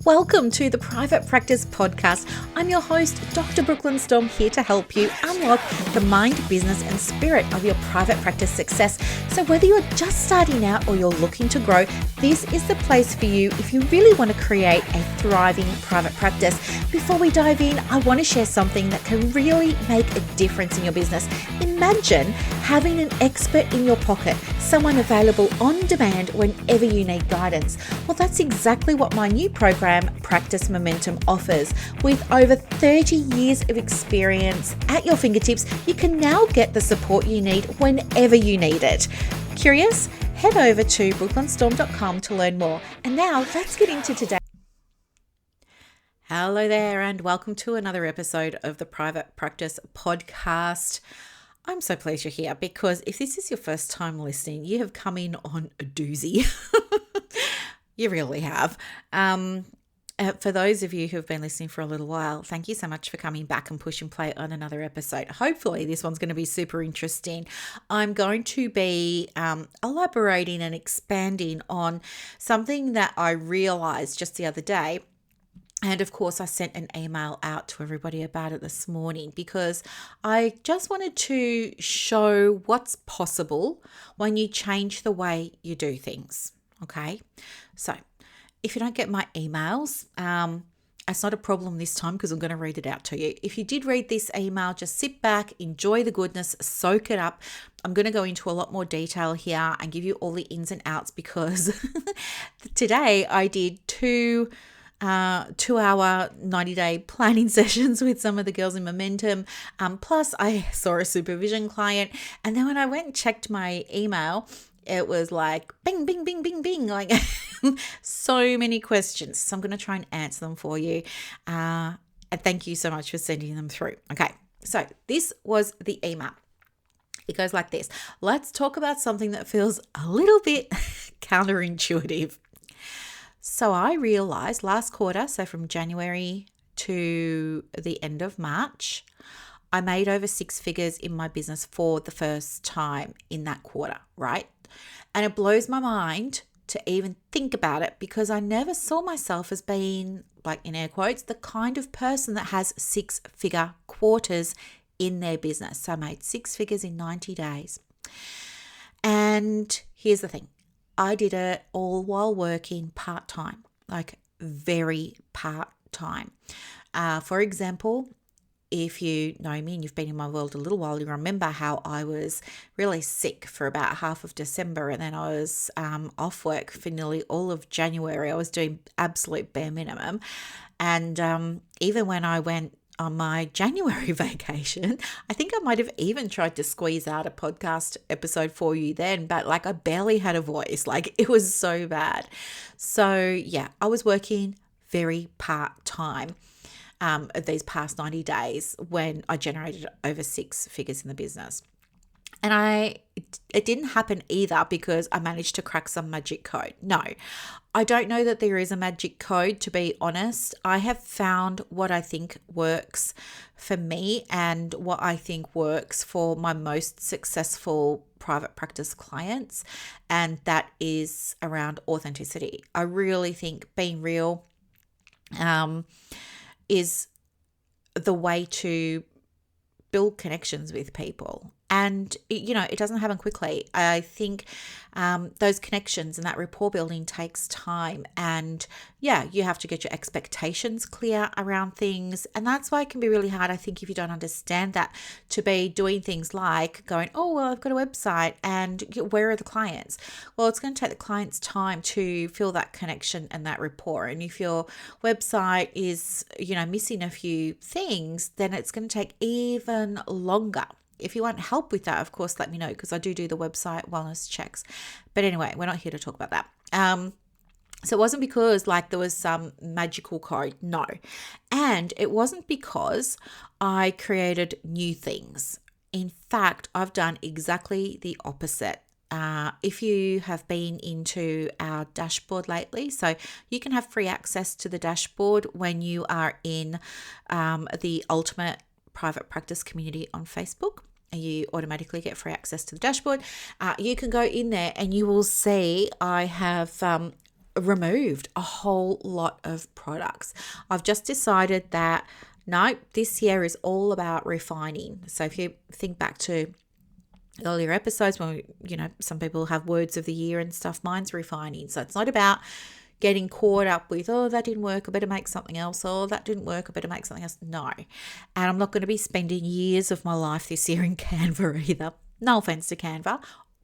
Welcome to the Private Practice Podcast. I'm your host, Dr. Brooklyn Storme, here to help you unlock the mind, business, and spirit of your private practice success. So whether you're just starting out or you're looking to grow, this is the place for you if you really want to create a thriving private practice. Before we dive in, I want to share something that can really make a difference in your business. Imagine having an expert in your pocket, someone available on demand whenever you need guidance. Well, that's exactly what my new program, Practice Momentum, offers. With over 30 years of experience at your fingertips, you can now get the support you need whenever you need it. Curious? Head over to brooklynstorme.com to learn more. And now let's get into today. Hello there, and welcome to another episode of the Private Practice Podcast. I'm so pleased you're here, because if this is your first time listening, you have come in on a doozy. You really have. For those of you who have been listening for a little while, thank you so much for coming back and push and play on another episode. Hopefully this one's going to be super interesting. I'm going to be elaborating and expanding on something that I realized just the other day. And of course, I sent an email out to everybody about it this morning, because I just wanted to show what's possible when you change the way you do things. Okay, so if you don't get my emails, it's not a problem this time, because I'm going to read it out to you. If you did read this email, just sit back, enjoy the goodness, soak it up. I'm going to go into a lot more detail here and give you all the ins and outs, because today I did two 2-hour 90-day planning sessions with some of the girls in Momentum. Plus I saw a supervision client, and then when I went and checked my email, it was like bing, bing, bing, bing, bing, like so many questions. So I'm going to try and answer them for you. And thank you so much for sending them through. Okay, so this was the email. It goes like this. Let's talk about something that feels a little bit counterintuitive. So I realized last quarter, so from January to the end of March, I made over 6 figures in my business for the first time in that quarter, right? And it blows my mind to even think about it, because I never saw myself as being, like in air quotes, the kind of person that has 6-figure quarters in their business. So I made 6 figures in 90 days. And here's the thing. I did it all while working part-time, like very part-time. For example, if you know me and you've been in my world a little while, you remember how I was really sick for about half of December, and then I was off work for nearly all of January. I was doing absolute bare minimum. And even when I went on my January vacation, I think I might have even tried to squeeze out a podcast episode for you then, but like I barely had a voice. Like it was so bad. So yeah, I was working very part-time these past 90 days when I generated over 6 figures in the business. And it didn't happen either because I managed to crack some magic code. No, I don't know that there is a magic code, to be honest. I have found what I think works for me and what I think works for my most successful private practice clients, and that is around authenticity. I really think being real is the way to build connections with people. And, it doesn't happen quickly. I think those connections and that rapport building takes time. And yeah, you have to get your expectations clear around things. And that's why it can be really hard, I think, if you don't understand that, to be doing things like going, oh, well, I've got a website and where are the clients? Well, it's going to take the clients time to feel that connection and that rapport. And if your website is, missing a few things, then it's going to take even longer. If you want help with that, of course, let me know, because I do the website wellness checks. But anyway, we're not here to talk about that. So it wasn't because there was some magical code. No. And it wasn't because I created new things. In fact, I've done exactly the opposite. If you have been into our dashboard lately, so you can have free access to the dashboard when you are in the Ultimate Private Practice community on Facebook. You automatically get free access to the dashboard. You can go in there and you will see I have removed a whole lot of products. I've just decided that no, this year is all about refining. So if you think back to earlier episodes when some people have words of the year and stuff, mine's refining. So it's not about getting caught up with, oh, that didn't work, I better make something else. Oh, that didn't work, I better make something else. No. And I'm not going to be spending years of my life this year in Canva either. No offense to Canva.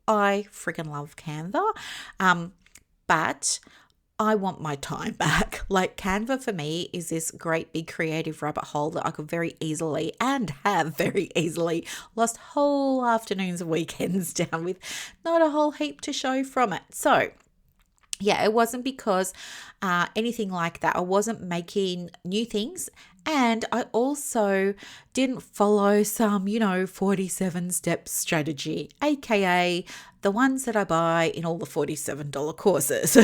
I freaking love Canva. But I want my time back. Like, Canva for me is this great big creative rabbit hole that I could very easily and have very easily lost whole afternoons and weekends down with not a whole heap to show from it. So yeah, it wasn't because anything like that. I wasn't making new things. And I also didn't follow some, 47-step strategy, aka the ones that I buy in all the $47 courses.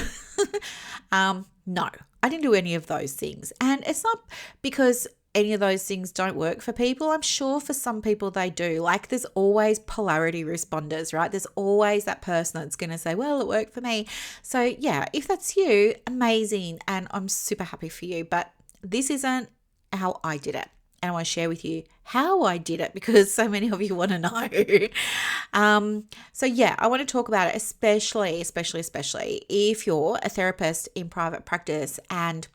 No, I didn't do any of those things. And it's not because any of those things don't work for people. I'm sure for some people they do. Like, there's always polarity responders, right? There's always that person that's going to say, well, it worked for me. So yeah, if that's you, amazing. And I'm super happy for you. But this isn't how I did it. And I want to share with you how I did it because so many of you want to know. So yeah, I want to talk about it, especially if you're a therapist in private practice and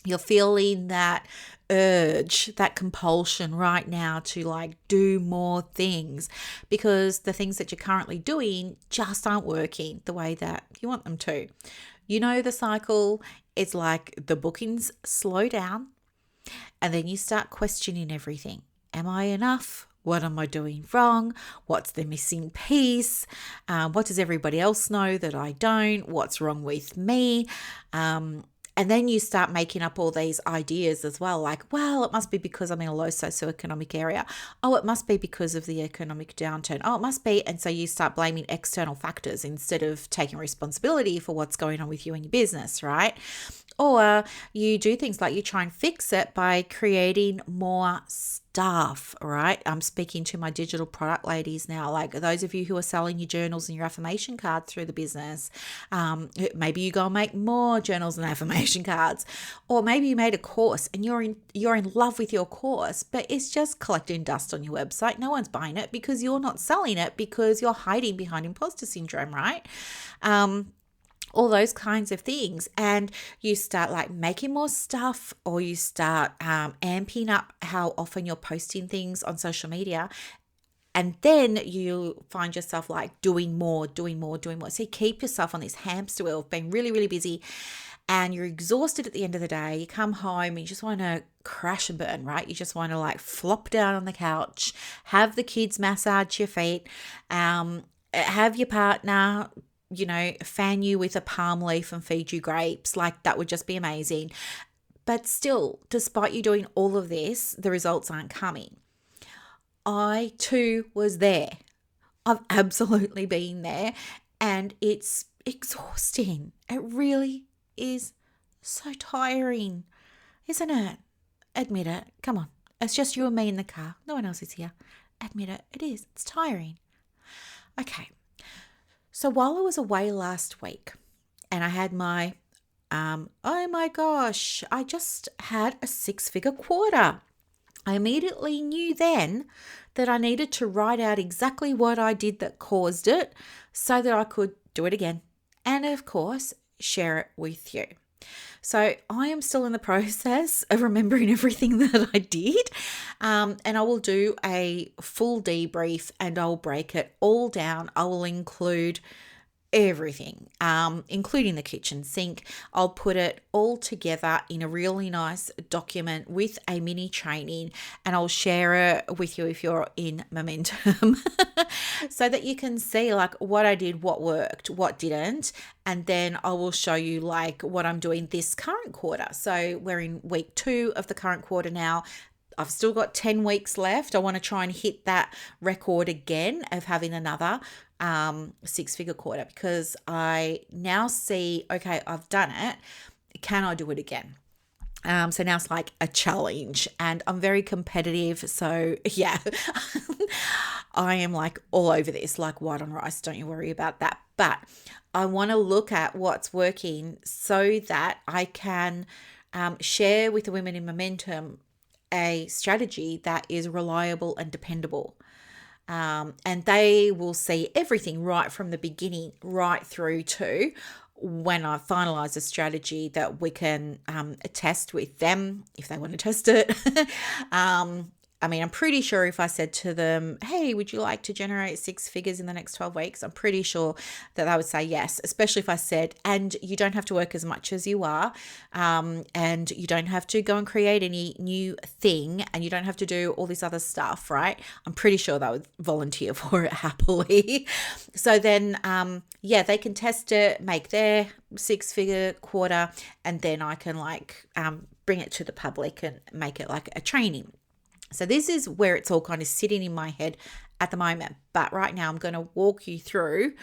you're feeling that urge, that compulsion right now to like do more things because the things that you're currently doing just aren't working the way that you want them to. The cycle is like the bookings slow down and then you start questioning everything. Am I enough? What am I doing wrong? What's the missing piece? What does everybody else know that I don't? What's wrong with me? And then you start making up all these ideas as well, like, well, it must be because I'm in a low socioeconomic area. Oh, it must be because of the economic downturn. Oh, it must be. And so you start blaming external factors instead of taking responsibility for what's going on with you and your business, right? Or you do things like you try and fix it by creating more stuff, right? I'm speaking to my digital product ladies now, like those of you who are selling your journals and your affirmation cards through the business. Maybe you go and make more journals and affirmation cards, or maybe you made a course and you're in love with your course, but it's just collecting dust on your website. No one's buying it because you're not selling it because you're hiding behind imposter syndrome, right? All those kinds of things. And you start like making more stuff, or you start amping up how often you're posting things on social media. And then you find yourself like doing more. So you keep yourself on this hamster wheel of being really, really busy, and you're exhausted at the end of the day. You come home and you just want to crash and burn, right? You just want to like flop down on the couch, have the kids massage your feet, have your partner fan you with a palm leaf and feed you grapes. Like, that would just be amazing. But still, despite you doing all of this, the results aren't coming. I too was there. I've absolutely been there, and it's exhausting. It really is so tiring, isn't it? Admit it. Come on. It's just you and me in the car. No one else is here. Admit it. It is. It's tiring. Okay. So while I was away last week and I had my, oh my gosh, I just had a 6-figure quarter. I immediately knew then that I needed to write out exactly what I did that caused it so that I could do it again. And of course, share it with you. So I am still in the process of remembering everything that I did, and I will do a full debrief and I'll break it all down. I will include everything, including the kitchen sink. I'll put it all together in a really nice document with a mini training, and I'll share it with you if you're in momentum so that you can see like what I did, what worked, what didn't. And then I will show you like what I'm doing this current quarter. So we're in week 2 of the current quarter now. I've still got 10 weeks left. I want to try and hit that record again of having another 6-figure quarter, because I now see, okay, I've done it. Can I do it again? So now it's like a challenge, and I'm very competitive. So yeah, I am like all over this, like white on rice. Don't you worry about that. but I want to look at what's working so that I can share with the women in Momentum a strategy that is reliable and dependable. And they will see everything right from the beginning, right through to when I finalize a strategy that we can test with them if they want to test it. I'm pretty sure if I said to them, hey, would you like to generate 6 figures in the next 12 weeks? I'm pretty sure that they would say yes, especially if I said, and you don't have to work as much as you are, and you don't have to go and create any new thing, and you don't have to do all this other stuff, right? I'm pretty sure they would volunteer for it happily. So then, they can test it, make their 6-figure quarter, and then I can bring it to the public and make it like a training. So this is where it's all kind of sitting in my head at the moment. But right now I'm going to walk you through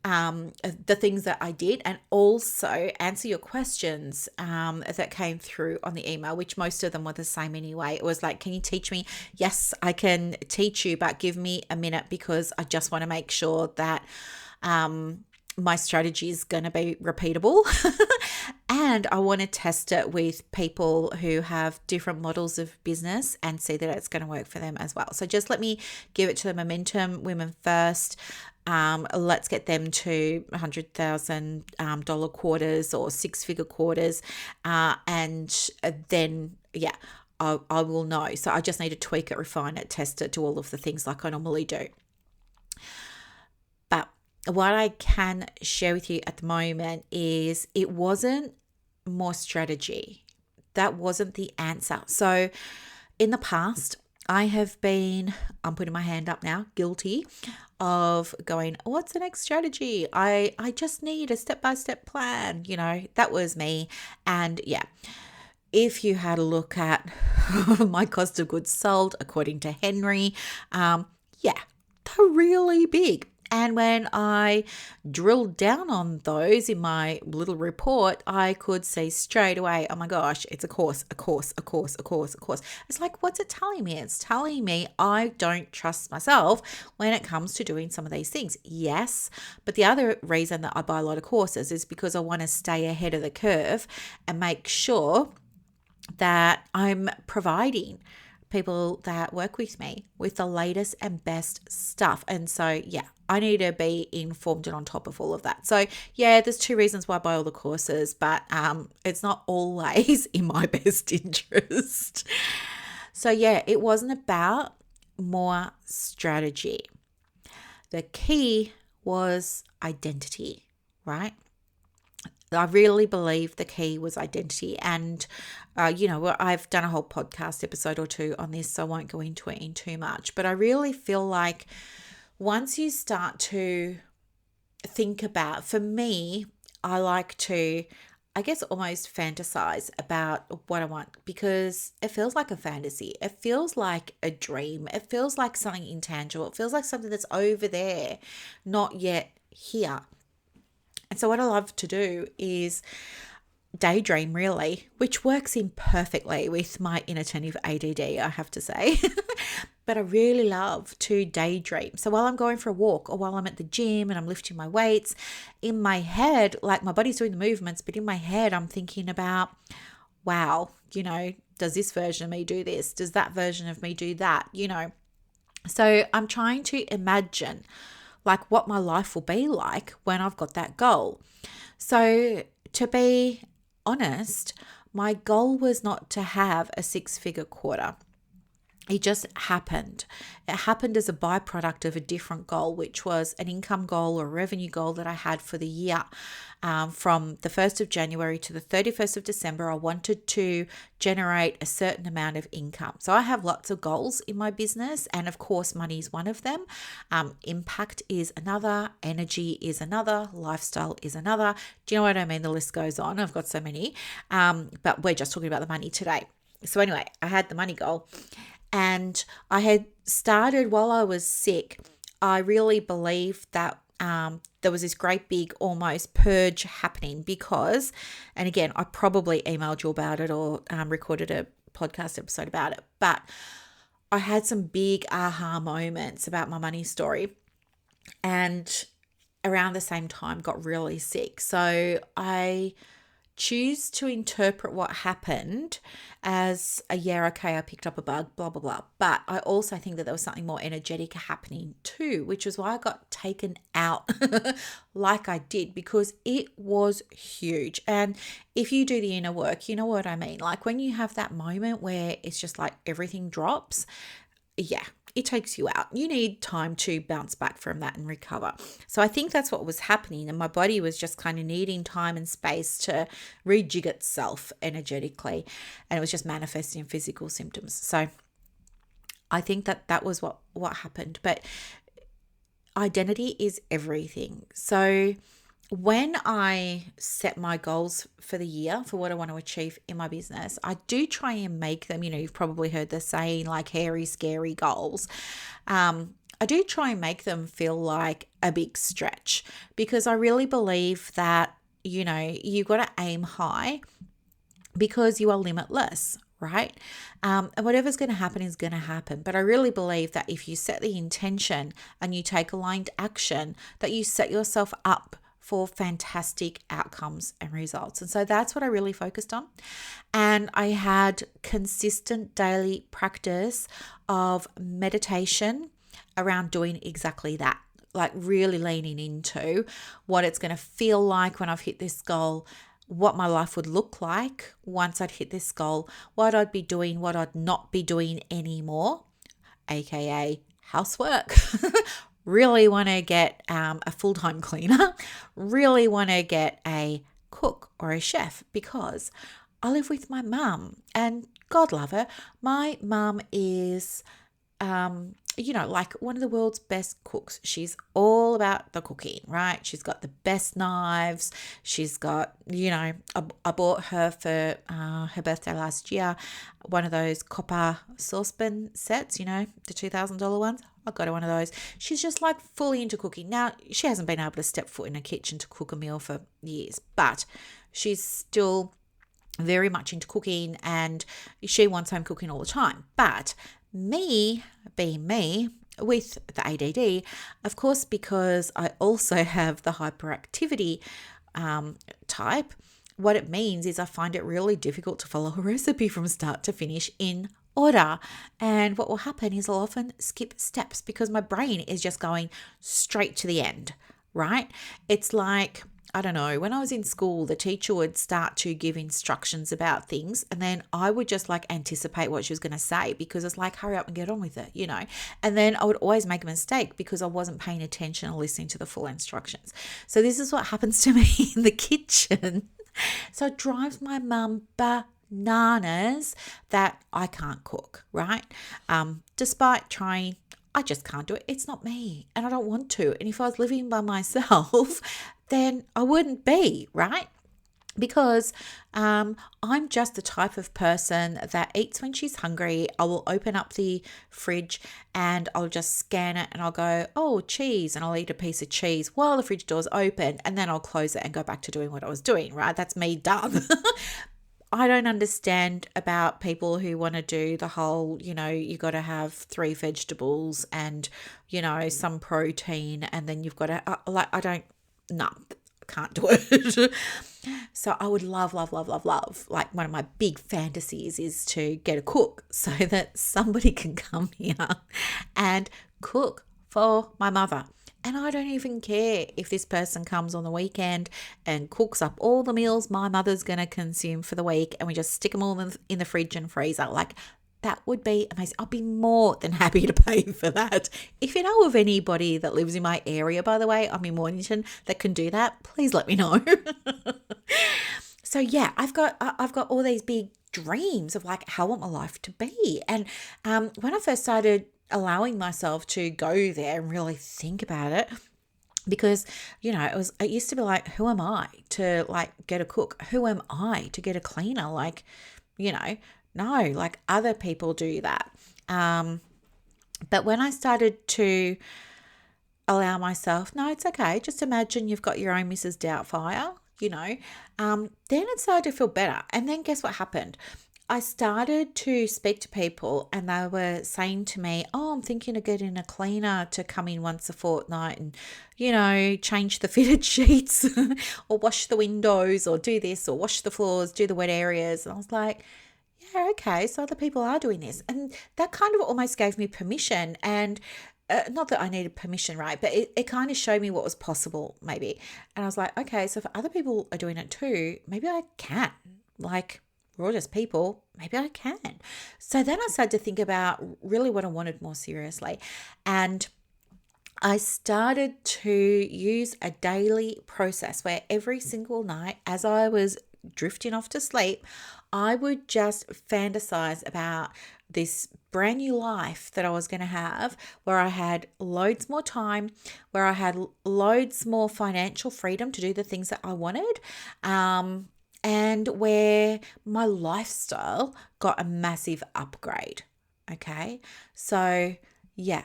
the things that I did and also answer your questions that came through on the email, which most of them were the same anyway. It was like, can you teach me? Yes, I can teach you, but give me a minute because I just want to make sure that my strategy is going to be repeatable. And I want to test it with people who have different models of business and see that it's going to work for them as well. So just let me give it to the Momentum women first. Let's get them to $100,000 quarters or 6-figure quarters. And then, I will know. So I just need to tweak it, refine it, test it, do all of the things like I normally do. But what I can share with you at the moment is it wasn't more strategy. That wasn't the answer. So in the past, I have been, I'm putting my hand up now, guilty of going, what's the next strategy? I just need a step-by-step plan. That was me. And if you had a look at my cost of goods sold, according to Henry, they're really big. And when I drilled down on those in my little report, I could see straight away, oh my gosh, it's a course. It's like, what's it telling me? It's telling me I don't trust myself when it comes to doing some of these things. Yes, but the other reason that I buy a lot of courses is because I want to stay ahead of the curve and make sure that I'm providing people that work with me with the latest and best stuff. And so, I need to be informed and on top of all of that. So, there's 2 reasons why I buy all the courses, but it's not always in my best interest. So, it wasn't about more strategy. The key was identity, right? I really believe the key was identity. And, I've done a whole podcast episode or 2 on this, so I won't go into it in too much. But I really feel like once you start to think about, for me, I like to, almost fantasize about what I want because it feels like a fantasy. It feels like a dream. It feels like something intangible. It feels like something that's over there, not yet here. And so what I love to do is daydream, really, which works in perfectly with my inattentive ADD, I have to say. But I really love to daydream. So while I'm going for a walk or while I'm at the gym and I'm lifting my weights, in my head, like my body's doing the movements, but in my head, I'm thinking about, wow, does this version of me do this? Does that version of me do that? So I'm trying to imagine like what my life will be like when I've got that goal. So to be honest, my goal was not to have a 6-figure quarter. It just happened. It happened as a byproduct of a different goal, which was an income goal or a revenue goal that I had for the year. From the 1st of January to the 31st of December, I wanted to generate a certain amount of income. So I have lots of goals in my business. And of course, money is one of them. Impact is another. Energy is another. Lifestyle is another. Do you know what I mean? The list goes on. I've got so many. But we're just talking about the money today. So anyway, I had the money goal. And I had started while I was sick. I really believed that there was this great big almost purge happening because, and again, I probably emailed you about it or recorded a podcast episode about it, but I had some big aha moments about my money story. And around the same time got really sick. So I choose to interpret what happened as a yeah, okay, I picked up a bug, blah, blah, blah. But I also think that there was something more energetic happening too, which is why I got taken out like I did, because it was huge. And if you do the inner work, you know what I mean. Like when you have that moment where it's just like everything drops, yeah, it takes you out. You need time to bounce back from that and recover. So I think that's what was happening. And my body was just kind of needing time and space to rejig itself energetically. And it was just manifesting physical symptoms. So I think that that was what happened. But identity is everything. So when I set my goals for the year, for what I want to achieve in my business, I do try and make them, you've probably heard the saying like hairy, scary goals. I do try and make them feel like a big stretch, because I really believe that, you got to aim high because you are limitless, right? And whatever's going to happen is going to happen. But I really believe that if you set the intention and you take aligned action, that you set yourself up for fantastic outcomes and results. And so that's what I really focused on. And I had consistent daily practice of meditation around doing exactly that, like really leaning into what it's going to feel like when I've hit this goal, what my life would look like once I'd hit this goal, what I'd be doing, what I'd not be doing anymore, aka housework. Really want to get a full-time cleaner, really want to get a cook or a chef, because I live with my mum and God love her. My mum is, like one of the world's best cooks. She's all about the cooking, right? She's got the best knives. She's got, I bought her for her birthday last year, one of those copper saucepan sets, the $2,000 ones. I got her one of those. She's just like fully into cooking. Now, she hasn't been able to step foot in a kitchen to cook a meal for years, but she's still very much into cooking and she wants home cooking all the time. But me, being me, with the ADD, of course, because I also have the hyperactivity type, what it means is I find it really difficult to follow a recipe from start to finish in order. And what will happen is I'll often skip steps because my brain is just going straight to the end, right? It's like, I don't know, when I was in school, the teacher would start to give instructions about things and then I would just like anticipate what she was going to say because it's like, hurry up and get on with it, And then I would always make a mistake because I wasn't paying attention or listening to the full instructions. So this is what happens to me in the kitchen. So it drives my mum bananas that I can't cook, right? Despite trying, I just can't do it. It's not me and I don't want to. And if I was living by myself, then I wouldn't be, right? Because I'm just the type of person that eats when she's hungry. I will open up the fridge and I'll just scan it and I'll go, oh, cheese, and I'll eat a piece of cheese while the fridge door's open and then I'll close it and go back to doing what I was doing, right? That's me done. I don't understand about people who want to do the whole, you got to have 3 vegetables and, some protein and then you've got to, can't do it. So I would love, like one of my big fantasies is to get a cook so that somebody can come here and cook for my mother. And I don't even care if this person comes on the weekend and cooks up all the meals my mother's going to consume for the week and we just stick them all in the fridge and freezer. Like, that would be amazing. I'll be more than happy to pay for that. If you know of anybody that lives in my area, by the way, I'm in Mornington, that can do that, please let me know. So yeah, I've got all these big dreams of like how I want my life to be. And when I first started allowing myself to go there and really think about it, because it used to be like, who am I to like get a cook? Who am I to get a cleaner? Like, no, like other people do that. But when I started to allow myself, no, it's okay, just imagine you've got your own Mrs. Doubtfire, then it started to feel better. And then guess what happened? I started to speak to people and they were saying to me, "Oh, I'm thinking of getting a cleaner to come in once a fortnight and, change the fitted sheets or wash the windows or do this or wash the floors, do the wet areas." And I was like, yeah, okay, so other people are doing this. And that kind of almost gave me permission. And not that I needed permission, right? But it kind of showed me what was possible, maybe. And I was like, okay, so if other people are doing it too, maybe I can. Like, we're all just people, maybe I can. So then I started to think about really what I wanted more seriously. And I started to use a daily process where every single night, as I was drifting off to sleep, I would just fantasize about this brand new life that I was going to have, where I had loads more time, where I had loads more financial freedom to do the things that I wanted, and where my lifestyle got a massive upgrade. Okay. So, yeah,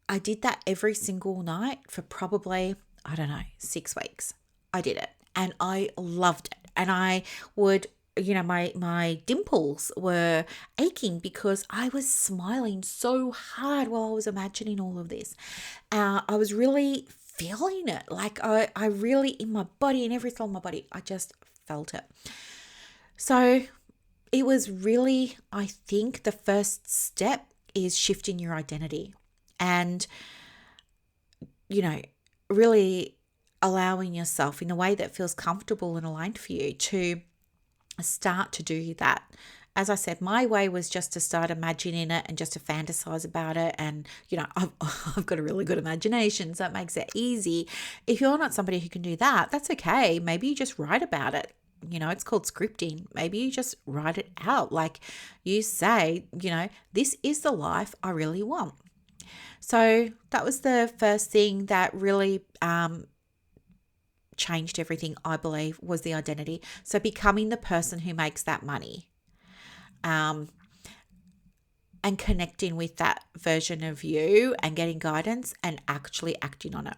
I did that every single night for probably, I don't know, 6 weeks. I did it and I loved it. And I would, my dimples were aching because I was smiling so hard while I was imagining all of this. I was really feeling it. Like I really, in my body and every cell in my body, I just felt it. So it was really, I think the first step is shifting your identity and, really allowing yourself in a way that feels comfortable and aligned for you to start to do that. As I said, my way was just to start imagining it and just to fantasize about it. And, I've got a really good imagination, so it makes it easy. If you're not somebody who can do that, that's okay. Maybe you just write about it. It's called scripting. Maybe you just write it out. Like you say, this is the life I really want. So that was the first thing that really changed everything, I believe, was the identity. So becoming the person who makes that money, and connecting with that version of you and getting guidance and actually acting on it.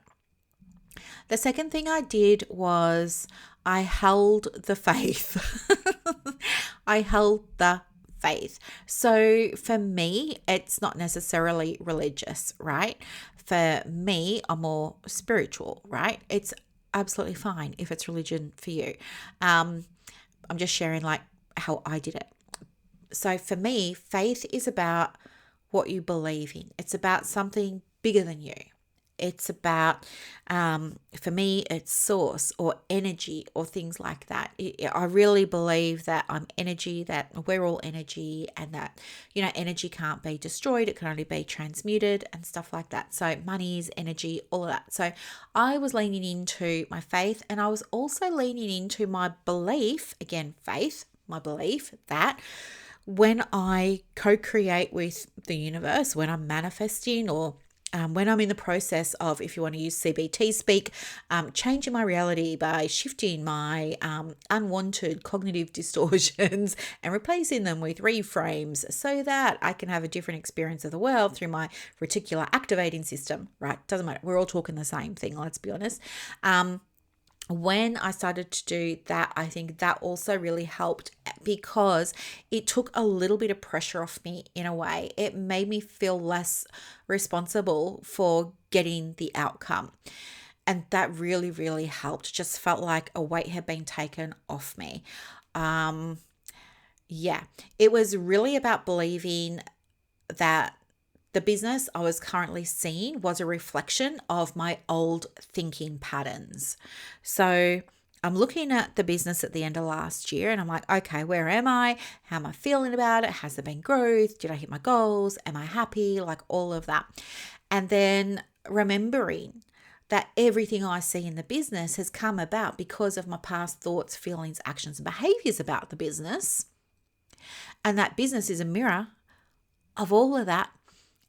The second thing I did was I held the faith. I held the faith. So for me, it's not necessarily religious, right? For me, I'm more spiritual, right? It's absolutely fine if it's religion for you. I'm just sharing like how I did it. So for me, faith is about what you believe in. It's about something bigger than you. It's about, for me, it's source or energy or things like that. I really believe that I'm energy, that we're all energy, and that, energy can't be destroyed. It can only be transmuted and stuff like that. So money is energy, all of that. So I was leaning into my faith, and I was also leaning into my belief, again, faith, my belief that when I co-create with the universe, when I'm manifesting or when I'm in the process of, if you want to use CBT speak, changing my reality by shifting my unwanted cognitive distortions and replacing them with reframes so that I can have a different experience of the world through my reticular activating system, right? Doesn't matter. We're all talking the same thing, let's be honest. When I started to do that, I think that also really helped because it took a little bit of pressure off me in a way. It made me feel less responsible for getting the outcome. And that really, really helped. Just felt like a weight had been taken off me. It was really about believing that the business I was currently seeing was a reflection of my old thinking patterns. So I'm looking at the business at the end of last year and I'm like, okay, where am I? How am I feeling about it? Has there been growth? Did I hit my goals? Am I happy? Like all of that. And then remembering that everything I see in the business has come about because of my past thoughts, feelings, actions, and behaviors about the business. And that business is a mirror of all of that.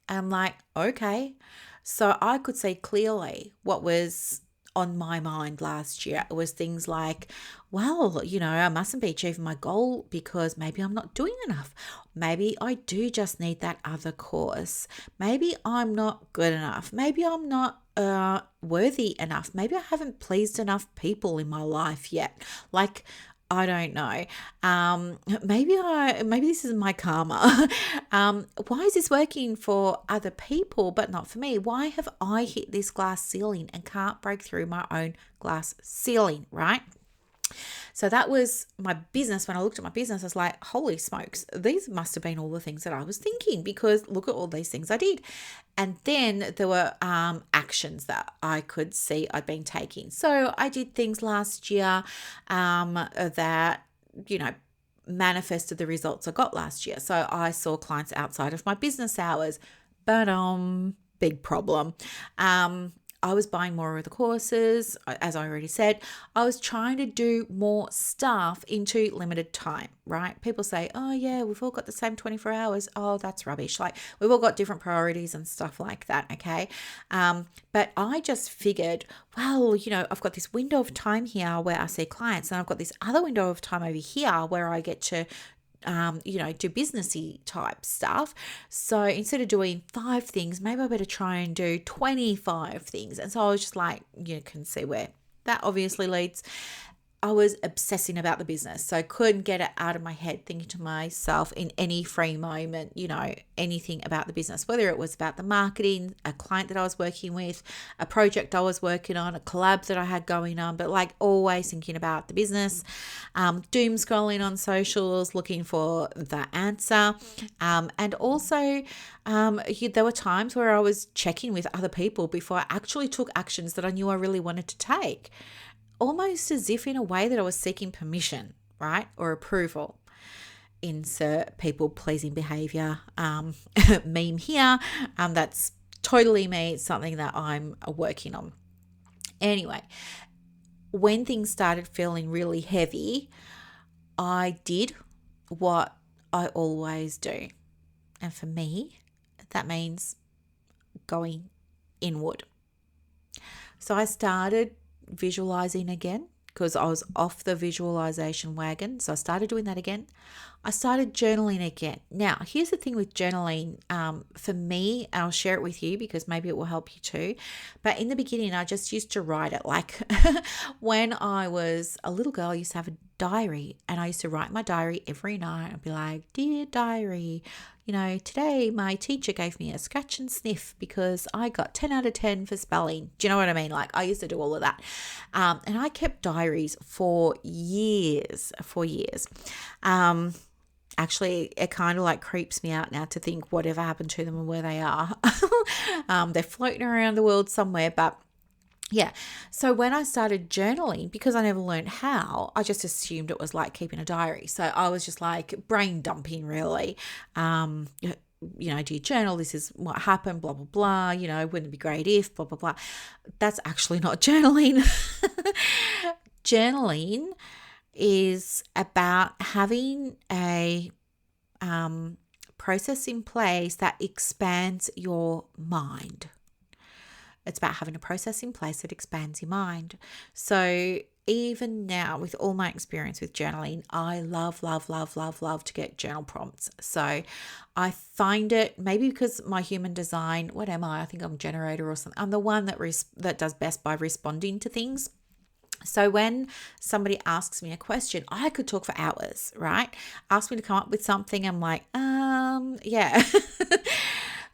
I'm like, okay. So I could see clearly what was on my mind last year. It was things like, well, I mustn't be achieving my goal because maybe I'm not doing enough. Maybe I do just need that other course. Maybe I'm not good enough. Maybe I'm not worthy enough. Maybe I haven't pleased enough people in my life yet. Like, I don't know. Maybe this is my karma. Why is this working for other people but not for me? Why have I hit this glass ceiling and can't break through my own glass ceiling, right? So that was my business. When I looked at my business, I was like, holy smokes, these must have been all the things that I was thinking, because look at all these things I did. And then there were actions that I could see I'd been taking. So I did things last year that, manifested the results I got last year. So I saw clients outside of my business hours, but big problem. I was buying more of the courses, as I already said. I was trying to do more stuff into limited time, right? People say, oh yeah, we've all got the same 24 hours. Oh, that's rubbish. Like, we've all got different priorities and stuff like that, okay? But I just figured, well, I've got this window of time here where I see clients, and I've got this other window of time over here where I get to do businessy type stuff. So instead of doing 5 things, maybe I better try and do 25 things. And so I was just like, you can see where that obviously leads. I was obsessing about the business. So I couldn't get it out of my head, thinking to myself in any free moment, anything about the business, whether it was about the marketing, a client that I was working with, a project I was working on, a collab that I had going on, but like always thinking about the business, doom scrolling on socials, looking for the answer. And also, there were times where I was checking with other people before I actually took actions that I knew I really wanted to take, almost as if in a way that I was seeking permission, right? Or approval. Insert people pleasing behavior meme here. That's totally me. It's something that I'm working on. Anyway, when things started feeling really heavy, I did what I always do. And for me, that means going inward. So I started visualizing again, because I was off the visualization wagon. So I started doing that again. I started journaling again. Now, here's the thing with journaling. For me, I'll share it with you because maybe it will help you too. But in the beginning, I just used to write it. Like when I was a little girl, I used to have a diary, and I used to write my diary every night. I'd be like, dear diary, today my teacher gave me a scratch and sniff because I got 10 out of 10 for spelling. Do you know what I mean? Like, I used to do all of that. And I kept diaries for years. Actually, it kind of like creeps me out now to think whatever happened to them and where they are. They're floating around the world somewhere, but yeah. So when I started journaling, because I never learned how, I just assumed it was like keeping a diary. So I was just like brain dumping, really. Do you journal? This is what happened, blah, blah, blah. Wouldn't it be great if, blah, blah, blah. That's actually not journaling. Journaling is about having a process in place that expands your mind. It's about having a process in place that expands your mind. So even now, with all my experience with journaling, I love to get journal prompts. So I find it, maybe because my human design, what am I? I think I'm a generator or something. I'm the one that does best by responding to things. So when somebody asks me a question, I could talk for hours, right? Ask me to come up with something. I'm like, yeah.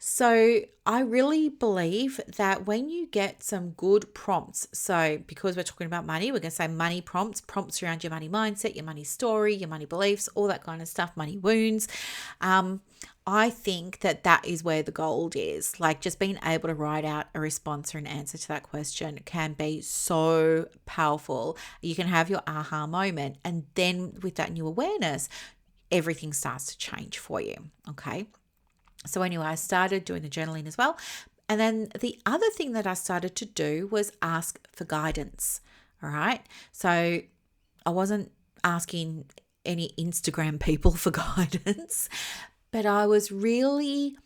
So I really believe that when you get some good prompts, so because we're talking about money, we're going to say money prompts around your money mindset, your money story, your money beliefs, all that kind of stuff, money wounds. I think that is where the gold is. Like, just being able to write out a response or an answer to that question can be so powerful. You can have your aha moment, and then with that new awareness, everything starts to change for you. Okay. So anyway, I started doing the journaling as well. And then the other thing that I started to do was ask for guidance. All right. So I wasn't asking any Instagram people for guidance, but I was really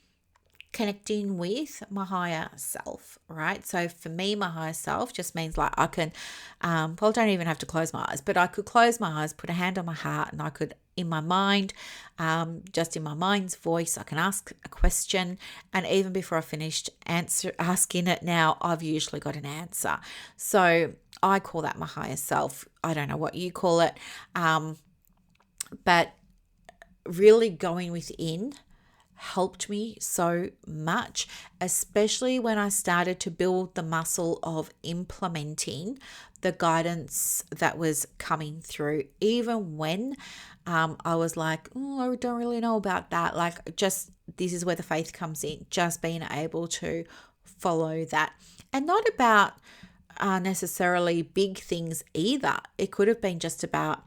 connecting with my higher self, right? So for me, my higher self just means like I can, I don't even have to close my eyes, but I could close my eyes, put a hand on my heart, and I could in my mind, just in my mind's voice. I can ask a question, and even before I finished asking it now, I've usually got an answer. So I call that my higher self. I don't know what you call it, but really going within helped me so much, especially when I started to build the muscle of implementing the guidance that was coming through, even when I was like, oh, I don't really know about that. Like, just this is where the faith comes in, just being able to follow that. And not about necessarily big things either. It could have been just about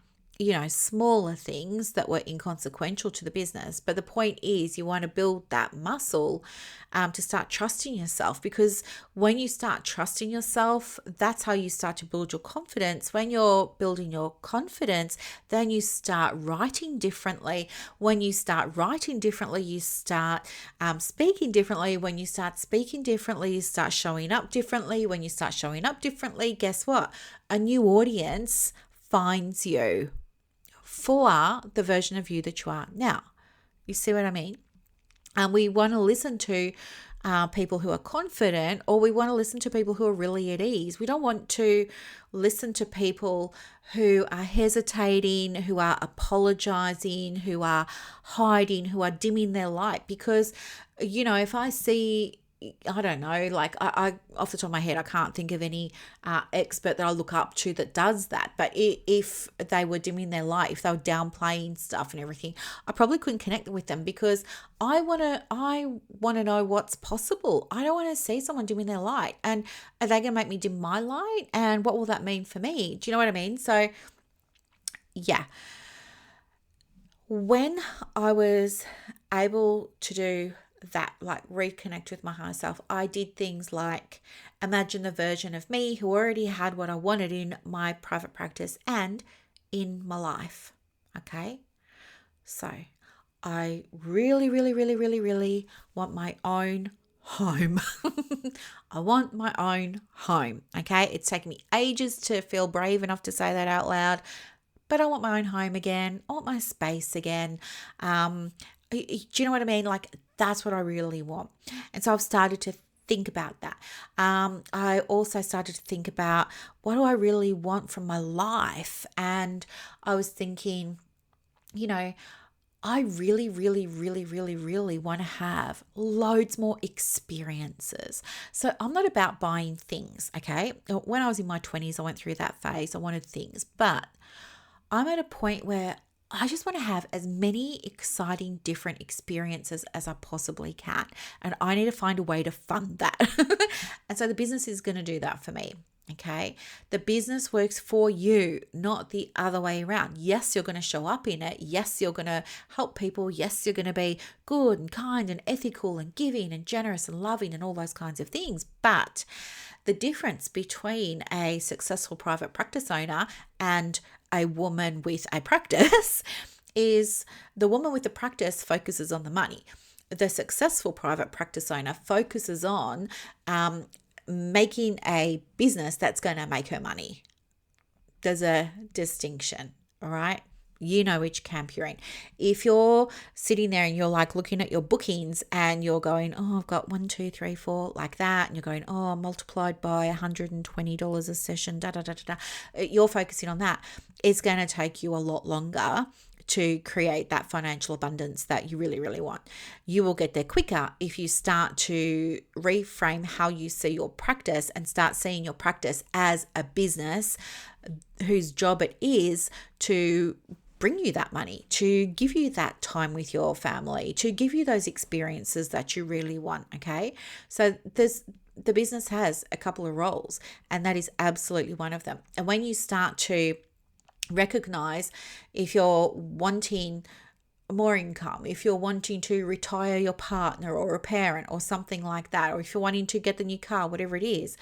smaller things that were inconsequential to the business. But the point is, you want to build that muscle to start trusting yourself, because when you start trusting yourself, that's how you start to build your confidence. When you're building your confidence, then you start writing differently. When you start writing differently, you start speaking differently. When you start speaking differently, you start showing up differently. When you start showing up differently, guess what? A new audience finds you for the version of you that you are now. You see what I mean? And we want to listen to people who are confident, or we want to listen to people who are really at ease. We don't want to listen to people who are hesitating, who are apologizing, who are hiding, who are dimming their light. Because, if I see, I don't know, like I off the top of my head, I can't think of any expert that I look up to that does that. But if they were dimming their light, if they were downplaying stuff and everything, I probably couldn't connect with them, because I want to know what's possible. I don't want to see someone dimming their light. And are they going to make me dim my light? And what will that mean for me? Do you know what I mean? So yeah, when I was able to do that, like reconnect with my higher self, I did things like imagine the version of me who already had what I wanted in my private practice and in my life. Okay. So I really, really, really, really, really want my own home. I want my own home. Okay. It's taken me ages to feel brave enough to say that out loud, but I want my own home again. I want my space again. Do you know what I mean? Like, that's what I really want. And so I've started to think about that. I also started to think about, what do I really want from my life? And I was thinking, I really, really, really, really, really want to have loads more experiences. So I'm not about buying things, okay? When I was in my 20s, I went through that phase. I wanted things, but I'm at a point where I just want to have as many exciting different experiences as I possibly can. And I need to find a way to fund that. And so the business is going to do that for me. Okay. The business works for you, not the other way around. Yes, you're going to show up in it. Yes, you're going to help people. Yes, you're going to be good and kind and ethical and giving and generous and loving and all those kinds of things. But the difference between a successful private practice owner and a woman with a practice is the woman with the practice focuses on the money. The successful private practice owner focuses on making a business that's going to make her money. There's a distinction, all right? You know which camp you're in. If you're sitting there and you're like looking at your bookings and you're going, oh, I've got 1, 2, 3, 4, like that, and you're going, oh, multiplied by $120 a session, da da da da da. You're focusing on that. It's going to take you a lot longer to create that financial abundance that you really, really want. You will get there quicker if you start to reframe how you see your practice and start seeing your practice as a business whose job it is to bring you that money, to give you that time with your family, to give you those experiences that you really want. Okay. So the business has a couple of roles, and that is absolutely one of them. And when you start to recognize, if you're wanting more income, if you're wanting to retire your partner or a parent or something like that, or if you're wanting to get the new car, whatever it is,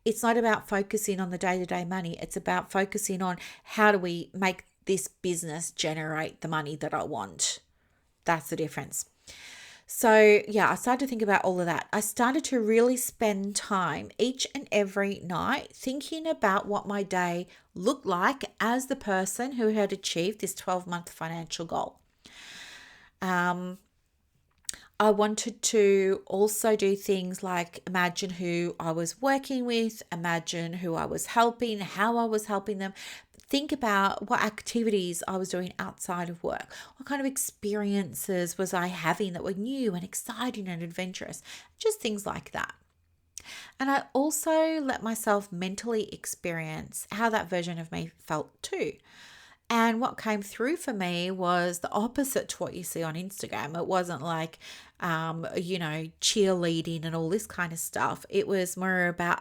it's not about focusing on the day-to-day money. It's about focusing on, how do we make this business generate the money that I want? That's the difference. So, yeah, I started to think about all of that. I started to really spend time each and every night thinking about what my day looked like as the person who had achieved this 12-month financial goal. I wanted to also do things like imagine who I was working with, imagine who I was helping, how I was helping them. Think about what activities I was doing outside of work. What kind of experiences was I having that were new and exciting and adventurous? Just things like that. And I also let myself mentally experience how that version of me felt too. And what came through for me was the opposite to what you see on Instagram. It wasn't like, cheerleading and all this kind of stuff. It was more about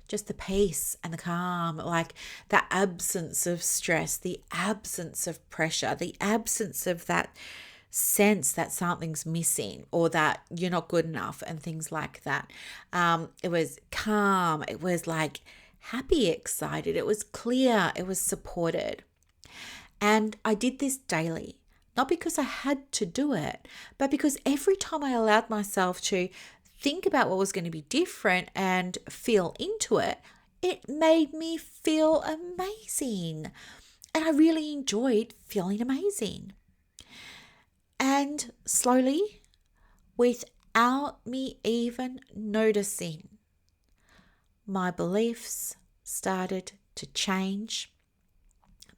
just the peace and the calm, like the absence of stress, the absence of pressure, the absence of that sense that something's missing or that you're not good enough and things like that. It was calm. It was like happy, excited. It was clear. It was supported. And I did this daily, not because I had to do it, but because every time I allowed myself to think about what was going to be different and feel into it, it made me feel amazing. And I really enjoyed feeling amazing. And slowly, without me even noticing, my beliefs started to change.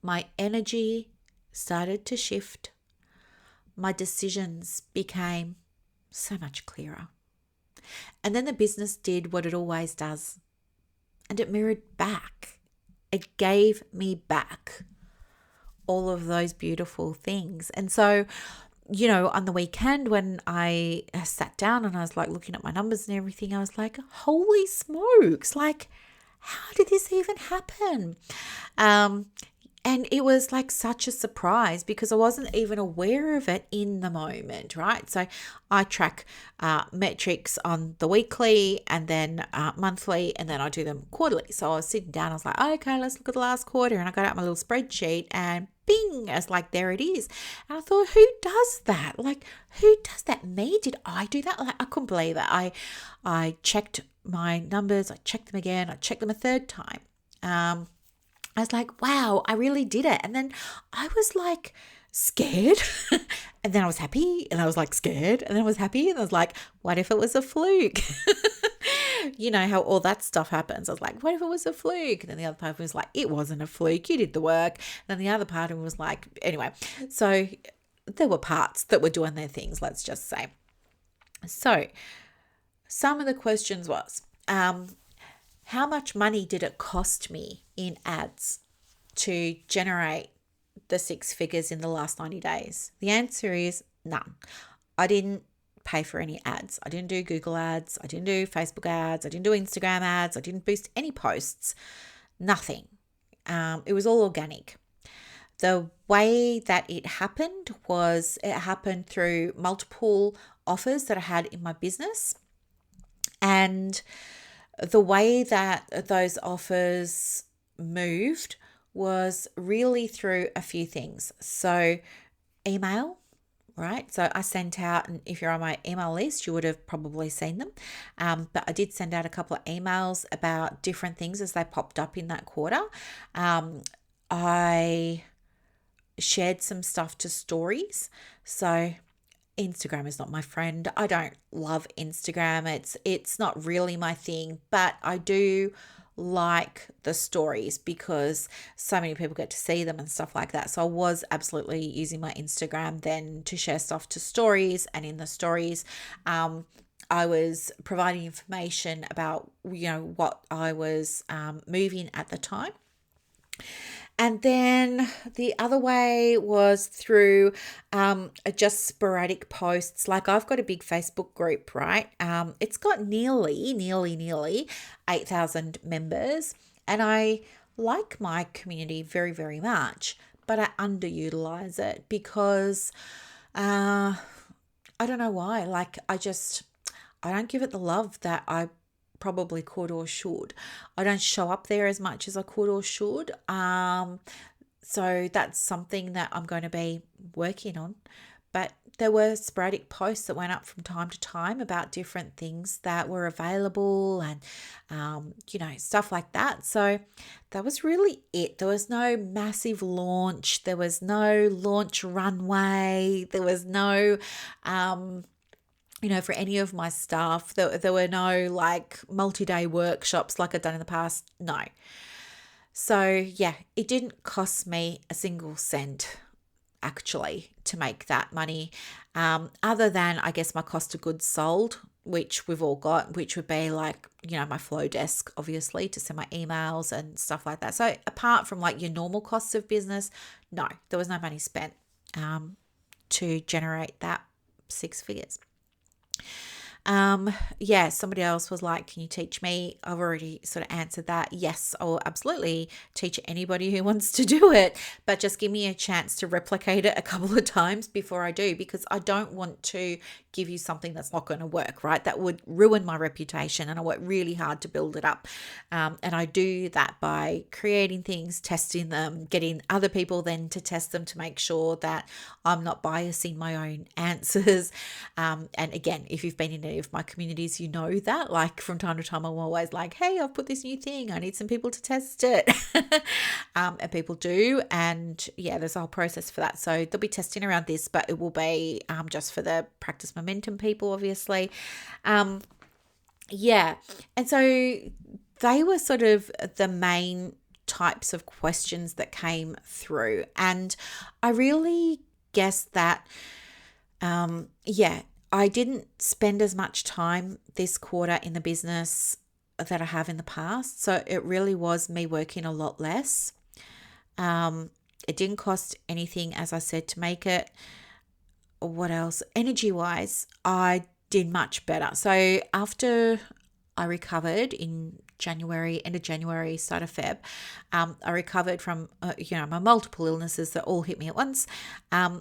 My energy started to shift. My decisions became so much clearer. And then the business did what it always does, and it mirrored back. It gave me back all of those beautiful things. And so, on the weekend when I sat down and I was like looking at my numbers and everything, I was like, holy smokes, like, how did this even happen? And it was like such a surprise because I wasn't even aware of it in the moment, right? So I track metrics on the weekly and then monthly, and then I do them quarterly. So I was sitting down, I was like, okay, let's look at the last quarter. And I got out my little spreadsheet and bing, I was like, there it is. And I thought, who does that? Like, who does that? Me? Did I do that? Like, I couldn't believe it. I checked my numbers. I checked them again. I checked them a third time. I was like, wow, I really did it. And then I was like scared and then I was happy and I was like scared and then I was happy and I was like, what if it was a fluke? You know how all that stuff happens. I was like, what if it was a fluke? And then the other part was like, it wasn't a fluke. You did the work. And then the other part was like, anyway, so there were parts that were doing their things, let's just say. So some of the questions was, how much money did it cost me in ads to generate the 6 figures in the last 90 days? The answer is none. I didn't pay for any ads. I didn't do Google ads. I didn't do Facebook ads. I didn't do Instagram ads. I didn't boost any posts. Nothing. It was all organic. The way that it happened was it happened through multiple offers that I had in my business. And the way that those offers moved was really through a few things. So email, right? So I sent out, and if you're on my email list, you would have probably seen them. But I did send out a couple of emails about different things as they popped up in that quarter. I shared some stuff to stories. So Instagram is not my friend. I don't love Instagram. It's not really my thing, but I do like the stories because so many people get to see them and stuff like that. So I was absolutely using my Instagram then to share stuff to stories, and in the stories, I was providing information about what I was moving at the time. And then the other way was through just sporadic posts. Like I've got a big Facebook group, right? It's got nearly 8,000 members. And I like my community very, very much, but I underutilize it because I don't know why. Like I don't give it the love that I probably could or should. I don't show up there as much as I could or should. So that's something that I'm going to be working on. but there were sporadic posts that went up from time to time about different things that were available and, stuff like that. So that was really it. There was no massive launch. There was no launch runway. There was no, for any of my staff, there were no like multi-day workshops like I've done in the past. No. So yeah, it didn't cost me a single cent actually to make that money, other than I guess my cost of goods sold, which we've all got, which would be like, my flow desk, obviously, to send my emails and stuff like that. So apart from like your normal costs of business, no, there was no money spent to generate that 6 figures. Somebody else was like, can you teach me? I've already sort of answered that. Yes, I will absolutely teach anybody who wants to do it, but just give me a chance to replicate it a couple of times before I do, because I don't want to give you something that's not going to work, right? That would ruin my reputation, and I work really hard to build it up. And I do that by creating things, testing them, getting other people then to test them to make sure that I'm not biasing my own answers. And again, if you've been in any of my communities, you know that like from time to time, I'm always like, hey, I've put this new thing. I need some people to test it. And people do. And yeah, there's a whole process for that. So there'll be testing around this, but it will be just for the practice momentum people, obviously. And so they were sort of the main types of questions that came through. And I really guess that, I didn't spend as much time this quarter in the business that I have in the past. So it really was me working a lot less. It didn't cost anything, as I said, to make it. What else? Energy-wise, I did much better. So after I recovered in January, end of January, start of Feb, I recovered from, my multiple illnesses that all hit me at once. I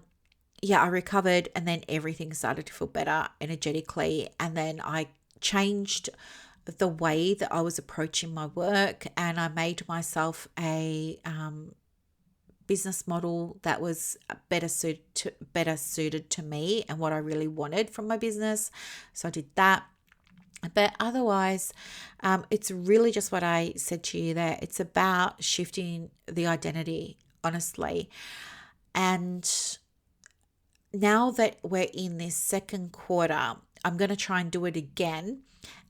recovered, and then everything started to feel better energetically. And then I changed the way that I was approaching my work, and I made myself a business model that was better suited to me and what I really wanted from my business. So I did that. But otherwise, it's really just what I said to you there. It's about shifting the identity, honestly. And now that we're in this second quarter, I'm going to try and do it again.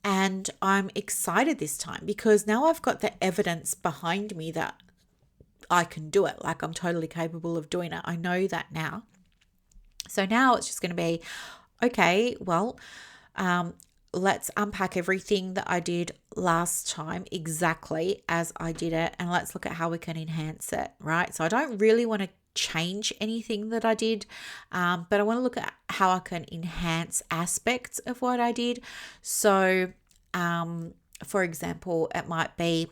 And I'm excited this time because now I've got the evidence behind me that I can do it. Like I'm totally capable of doing it. I know that now. So now it's just going to be, okay, well, let's unpack everything that I did last time exactly as I did it, and let's look at how we can enhance it, right? So I don't really want to change anything that I did, but I want to look at how I can enhance aspects of what I did. So, for example, it might be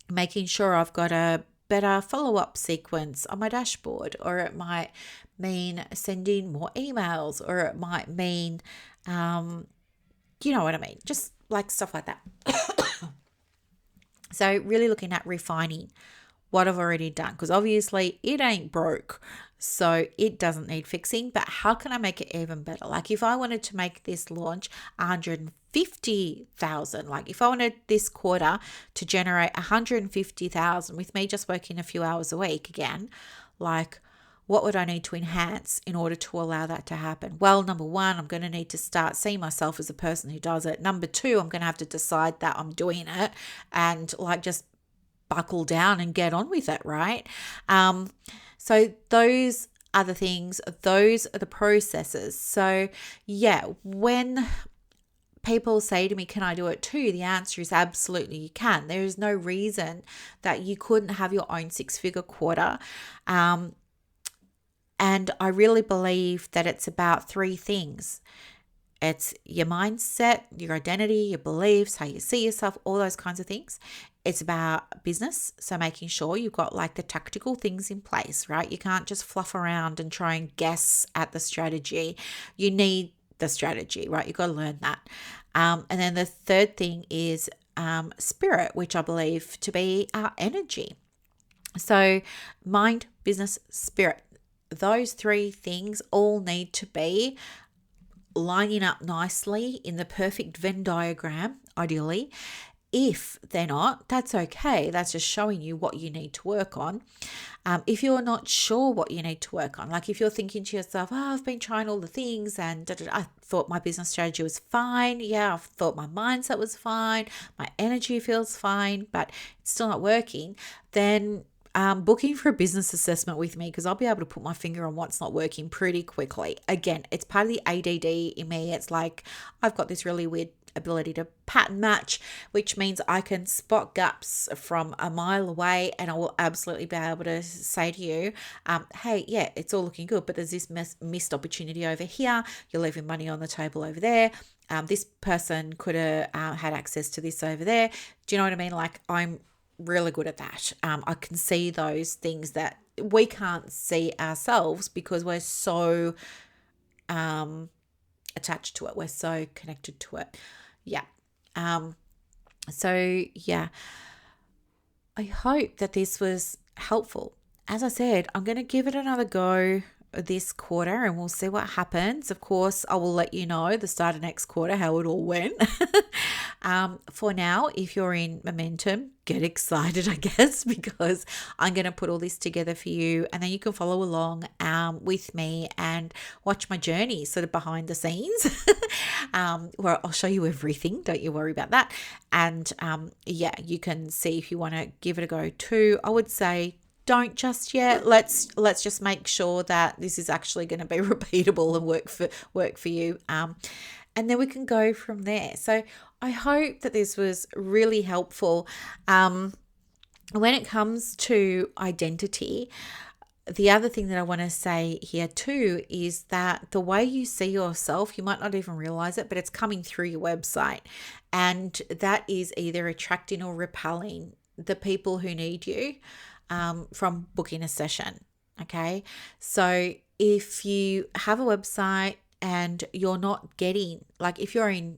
making sure I've got a better follow-up sequence on my dashboard, or it might mean sending more emails, or it might mean, you know what I mean? Just like stuff like that. So really looking at refining what I've already done, because obviously it ain't broke, so it doesn't need fixing, but how can I make it even better? Like if I wanted to make this launch 150,000, like if I wanted this quarter to generate 150,000 with me just working a few hours a week again, like what would I need to enhance in order to allow that to happen? Well, number one, I'm going to need to start seeing myself as a person who does it. Number two, I'm going to have to decide that I'm doing it and like just buckle down and get on with it, right? So those are the things, those are the processes. So yeah, when people say to me, can I do it too? The answer is absolutely you can. There is no reason that you couldn't have your own 6-figure quarter. And I really believe that it's about 3 things. It's your mindset, your identity, your beliefs, how you see yourself, all those kinds of things. It's about business. So making sure you've got like the tactical things in place, right? You can't just fluff around and try and guess at the strategy. You need the strategy, right? You've got to learn that. And then the third thing is spirit, which I believe to be our energy. So mind, business, spirit. those three things all need to be lining up nicely in the perfect Venn diagram, ideally. If they're not, that's okay. That's just showing you what you need to work on. If you're not sure what you need to work on, like if you're thinking to yourself, oh, I've been trying all the things and I thought my business strategy was fine. Yeah, I thought my mindset was fine. My energy feels fine, but it's still not working. Then booking for a business assessment with me, because I'll be able to put my finger on what's not working pretty quickly. Again, it's part of the ADD in me. It's like I've got this really weird ability to pattern match, which means I can spot gaps from a mile away, and I will absolutely be able to say to you, hey, yeah, it's all looking good, but there's this missed opportunity over here. You're leaving money on the table over there. This person could have had access to this over there. Do you know what I mean? Like, I'm really good at that. I can see those things that we can't see ourselves because we're so attached to it. We're so connected to it. Yeah. So yeah, I hope that this was helpful. As I said, I'm going to give it another go this quarter and we'll see what happens. Of course, I will let you know the start of next quarter how it all went. For now, if you're in momentum, get excited, I guess, because I'm going to put all this together for you, and then you can follow along with me and watch my journey sort of behind the scenes where I'll show you everything. Don't you worry about that. And yeah, you can see if you want to give it a go too. I would say don't just yet. Let's just make sure that this is actually going to be repeatable and work for you. And then we can go from there. So I hope that this was really helpful. When it comes to identity, the other thing that I want to say here too is that the way you see yourself, you might not even realize it, but it's coming through your website. And that is either attracting or repelling the people who need you from booking a session. Okay. So if you have a website and you're not getting, like if you're in,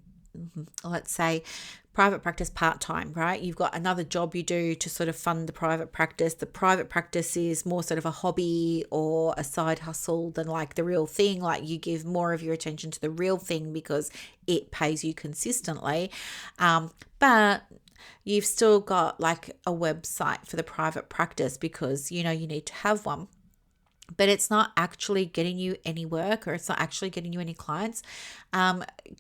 let's say, private practice part-time, right? You've got another job you do to sort of fund the private practice. The private practice is more sort of a hobby or a side hustle than like the real thing. Like you give more of your attention to the real thing because it pays you consistently. But you've still got like a website for the private practice because, you know, you need to have one. But it's not actually getting you any work or it's not actually getting you any clients.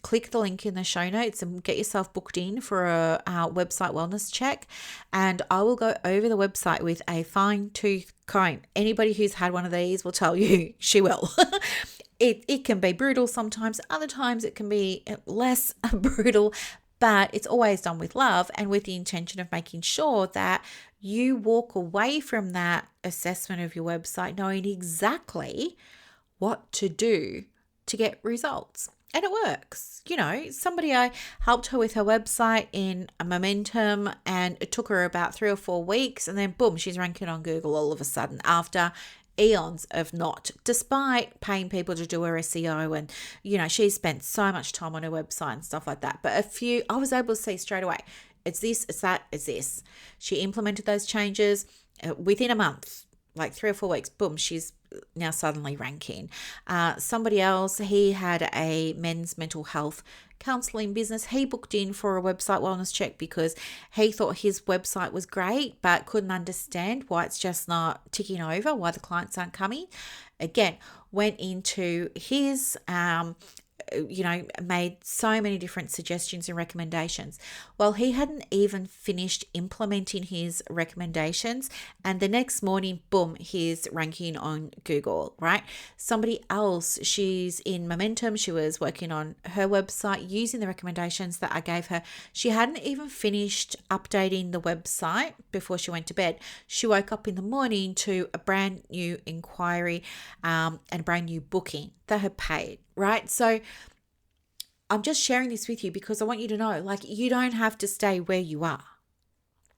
Click the link in the show notes and get yourself booked in for a website wellness check. And I will go over the website with a fine-tooth comb. Anybody who's had one of these will tell you she will. It can be brutal sometimes. Other times it can be less brutal. But it's always done with love and with the intention of making sure that you walk away from that assessment of your website knowing exactly what to do to get results. And it works. You know, I helped her with her website in a momentum and it took her about 3 or 4 weeks and then boom, she's ranking on Google all of a sudden after eons of not, despite paying people to do her SEO. And, you know, she's spent so much time on her website and stuff like that. But I was able to see straight away, it's this, it's that, it's this. She implemented those changes within a month, like 3 or 4 weeks, boom, she's now suddenly ranking. Somebody else, he had a men's mental health counseling business. He booked in for a website wellness check because he thought his website was great, but couldn't understand why it's just not ticking over, why the clients aren't coming. Again, went into his made so many different suggestions and recommendations. Well, he hadn't even finished implementing his recommendations, and the next morning, boom, he's ranking on Google, right? Somebody else, she's in momentum. She was working on her website using the recommendations that I gave her. She hadn't even finished updating the website before she went to bed. She woke up in the morning to a brand new inquiry and a brand new booking that had paid, right? So I'm just sharing this with you because I want you to know, like, you don't have to stay where you are.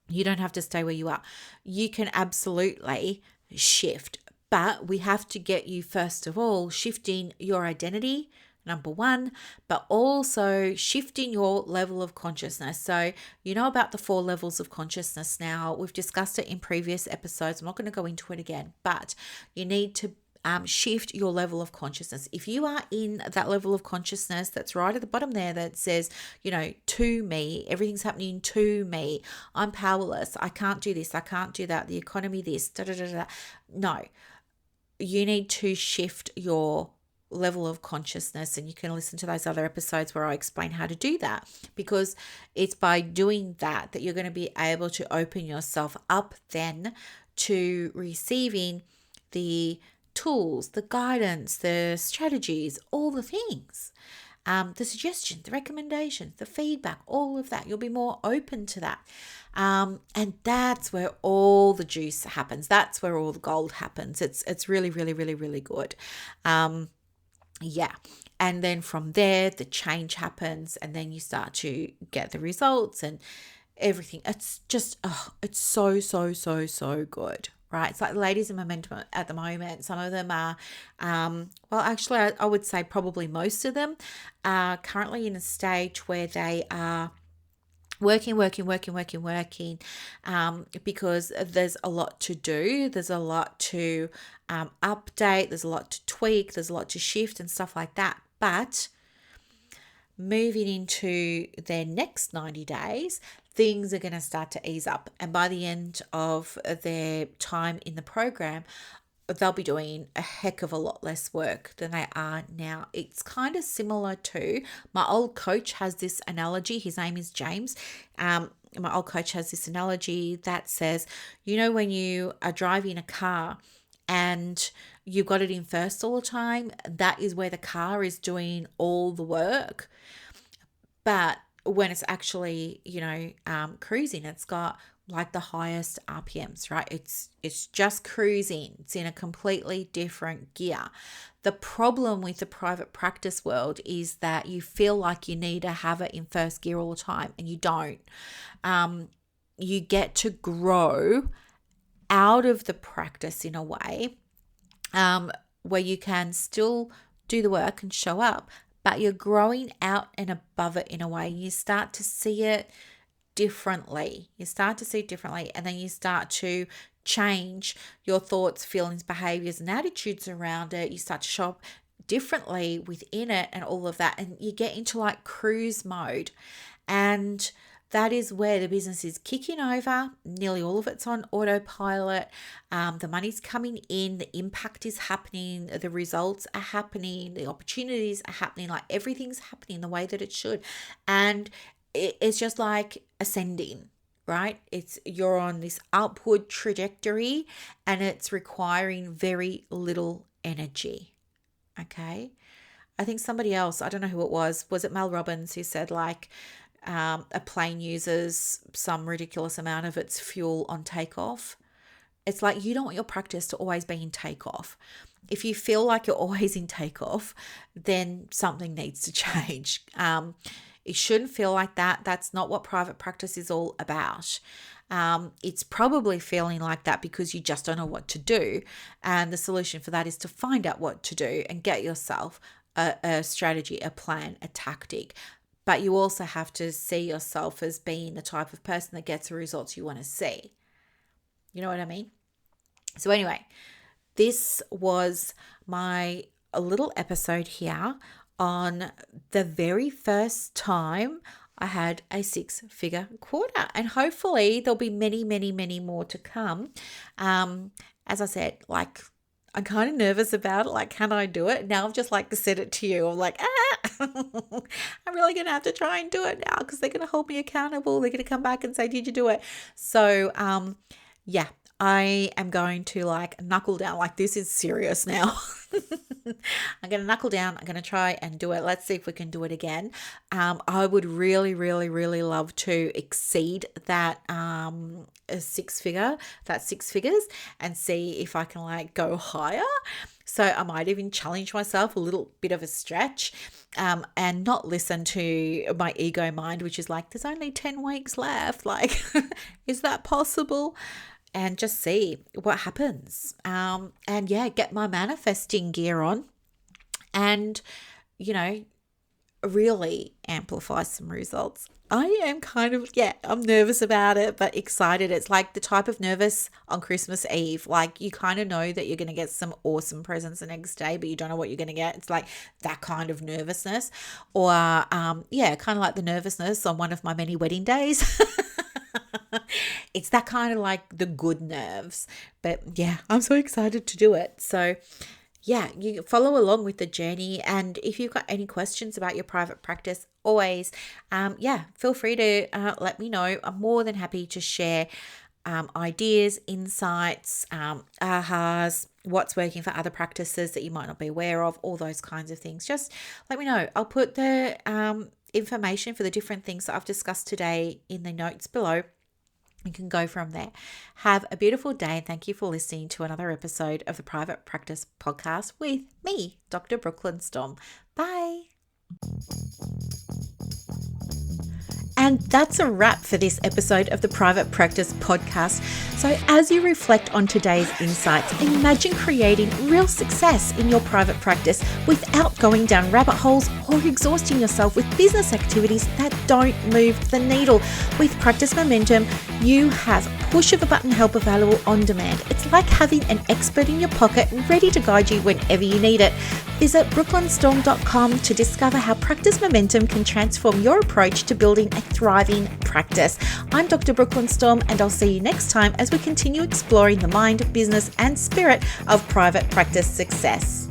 You don't have to stay where you are. You can absolutely shift, but we have to get you, first of all, shifting your identity, number one, but also shifting your level of consciousness. So you know about the 4 levels of consciousness now. We've discussed it in previous episodes. I'm not going to go into it again, but you need to shift your level of consciousness. If you are in that level of consciousness that's right at the bottom there that says, to me, everything's happening to me, I'm powerless, I can't do this, I can't do that, the economy this, da da da da. No, you need to shift your level of consciousness, and you can listen to those other episodes where I explain how to do that, because it's by doing that that you're going to be able to open yourself up then to receiving the tools, the guidance, the strategies, all the things, the suggestions, the recommendations, the feedback, all of that. You'll be more open to that. And that's where all the juice happens. That's where all the gold happens. It's really, really, really, really good. Yeah. And then from there, the change happens, and then you start to get the results and everything. It's just, it's so, so, so, so good, right? It's like ladies in momentum at the moment. Some of them are, actually, I would say probably most of them are currently in a stage where they are working, because there's a lot to do. There's a lot to update. There's a lot to tweak. There's a lot to shift and stuff like that. But moving into their next 90 days, things are going to start to ease up. And by the end of their time in the program, they'll be doing a heck of a lot less work than they are now. It's kind of similar to my old coach has this analogy. His name is James. My old coach has this analogy that says, when you are driving a car and you've got it in first all the time, that is where the car is doing all the work. But when it's actually, cruising, it's got like the highest RPMs, right? It's just cruising. It's in a completely different gear. The problem with the private practice world is that you feel like you need to have it in first gear all the time, and you don't. You get to grow out of the practice in a way where you can still do the work and show up, but you're growing out and above it in a way. You start to see it differently. And then you start to change your thoughts, feelings, behaviors, and attitudes around it. You start to show up differently within it and all of that. And you get into like cruise mode. And that is where the business is kicking over. Nearly all of it's on autopilot. The money's coming in. The impact is happening. The results are happening. The opportunities are happening. Like everything's happening the way that it should. And it's just like ascending, right? You're on this upward trajectory, and it's requiring very little energy. Okay. I think somebody else, I don't know who it was it Mel Robbins, who said like a plane uses some ridiculous amount of its fuel on takeoff. It's like you don't want your practice to always be in takeoff. If you feel like you're always in takeoff, then something needs to change. It shouldn't feel like that. That's not what private practice is all about. It's probably feeling like that because you just don't know what to do. And the solution for that is to find out what to do and get yourself a strategy, a plan, a tactic. But you also have to see yourself as being the type of person that gets the results you want to see. You know what I mean? So anyway, this was my little episode here on the very first time I had a 6-figure quarter, and hopefully there'll be many, many, many more to come. As I said, like I'm kind of nervous about it. Like, can I do it? Now I've just like said it to you. I'm like, I'm really going to have to try and do it now because they're going to hold me accountable. They're going to come back and say, did you do it? So, yeah, I am going to like knuckle down. Like this is serious now. I'm going to knuckle down. I'm going to try and do it. Let's see if we can do it again. I would really, really, really love to exceed that six figures and see if I can like go higher. So I might even challenge myself a little bit of a stretch and not listen to my ego mind, which is like, there's only 10 weeks left. Like, is that possible? And just see what happens. And yeah, get my manifesting gear on and, you know, really amplify some results. I am kind of, yeah, I'm nervous about it, but excited. It's like the type of nervous on Christmas Eve. Like you kind of know that you're going to get some awesome presents the next day, but you don't know what you're going to get. It's like that kind of nervousness. Or, yeah, kind of like the nervousness on one of my many wedding days. It's that kind of like the good nerves. But yeah, I'm so excited to do it. So, yeah, you follow along with the journey. And if you've got any questions about your private practice, always, yeah, feel free to let me know. I'm more than happy to share ideas, insights, ahas, what's working for other practices that you might not be aware of, all those kinds of things. Just let me know. I'll put the information for the different things that I've discussed today in the notes below. You can go from there. Have a beautiful day, and thank you for listening to another episode of the Private Practice Podcast with me, Dr. Brooklyn Storme. Bye. And that's a wrap for this episode of the Private Practice Podcast. So as you reflect on today's insights, imagine creating real success in your private practice without going down rabbit holes or exhausting yourself with business activities that don't move the needle. With Practice Momentum, you have push of a button help available on demand. It's like having an expert in your pocket ready to guide you whenever you need it. Visit brooklynstorme.com to discover how Practice Momentum can transform your approach to building a thriving practice. I'm Dr. Brooklyn Storme, and I'll see you next time as we continue exploring the mind, business, and spirit of private practice success.